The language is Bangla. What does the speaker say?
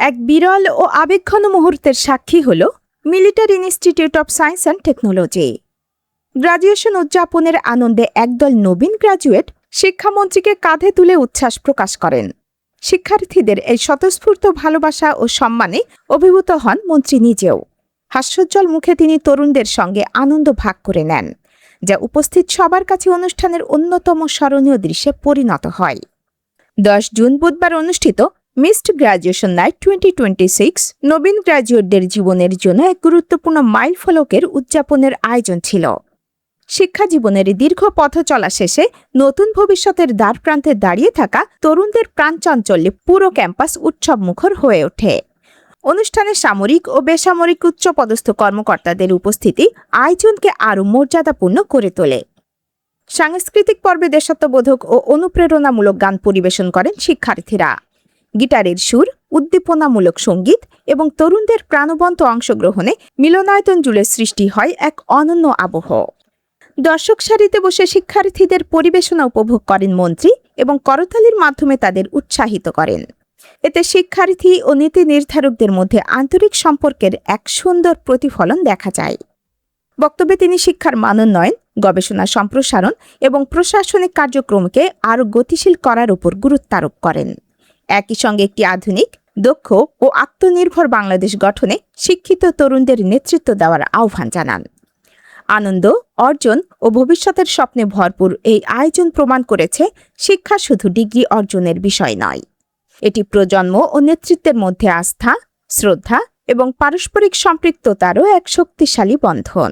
এক বিরল ও আবেগঘন মুহূর্তের সাক্ষী হল military institute of science and technology. Graduation উদযাপনের আনন্দে একদল নবীন গ্রাজুয়েট শিক্ষামন্ত্রীকে কাঁধে তুলে উচ্ছ্বাস প্রকাশ করেন। শিক্ষার্থীদের এই স্বতঃস্ফূর্ত ভালোবাসা ও সম্মানে অভিভূত হন মন্ত্রী নিজেও। হাস্যোজ্জ্বল মুখে তিনি তরুণদের সঙ্গে আনন্দ ভাগ করে নেন, যা উপস্থিত সবার কাছে অনুষ্ঠানের অন্যতম স্মরণীয় দৃশ্যে পরিণত হয়। 10 জুন বুধবার অনুষ্ঠিত মিসড গ্রাজুয়েশন নাইট 2026 নবীন গ্রাজুয়েটদের জীবনের জন্য এক গুরুত্বপূর্ণ মাইলফলকের উদযাপনের আয়োজন ছিল। শিক্ষা জীবনের দীর্ঘ পথ চলা শেষে নতুন ভবিষ্যতের দ্বারপ্রান্তে দাঁড়িয়ে থাকা তরুণদের প্রাণচাঞ্চল্যে পুরো ক্যাম্পাস উৎসবমুখর হয়ে ওঠে। অনুষ্ঠানে সামরিক ও বেসামরিক উচ্চপদস্থ কর্মকর্তাদের উপস্থিতি আয়োজনকে আরও মর্যাদাপূর্ণ করে তোলে। সাংস্কৃতিক পর্বে দেশাত্মবোধক ও অনুপ্রেরণামূলক গান পরিবেশন করেন শিক্ষার্থীরা। গিটারের সুর, উদ্দীপনামূলক সঙ্গীত এবং তরুণদের প্রাণবন্ত অংশগ্রহণে মিলনায়তন জুড়ে সৃষ্টি হয় এক অনন্য আবহ। দর্শক সারিতে বসে শিক্ষার্থীদের পরিবেশনা উপভোগ করেন মন্ত্রী এবং করতালির মাধ্যমে তাদের উৎসাহিত করেন। এতে শিক্ষার্থী ও নীতি নির্ধারকদের মধ্যে আন্তরিক সম্পর্কের এক সুন্দর প্রতিফলন দেখা যায়। বক্তব্যে তিনি শিক্ষার মানোন্নয়ন, গবেষণা সম্প্রসারণ এবং প্রশাসনিক কার্যক্রমকে আরও গতিশীল করার উপর গুরুত্ব আরোপ করেন। একই সঙ্গে একটি আধুনিক, দক্ষ ও আত্মনির্ভর বাংলাদেশ গঠনে শিক্ষিত তরুণদের নেতৃত্ব দেওয়ার আহ্বান জানান। আনন্দ, অর্জন ও ভবিষ্যতের স্বপ্নে ভরপুর এই আয়োজন প্রমাণ করেছে শিক্ষা শুধু ডিগ্রি অর্জনের বিষয় নয়, এটি প্রজন্ম ও নেতৃত্বের মধ্যে আস্থা, শ্রদ্ধা এবং পারস্পরিক সম্পৃক্ততারও এক শক্তিশালী বন্ধন।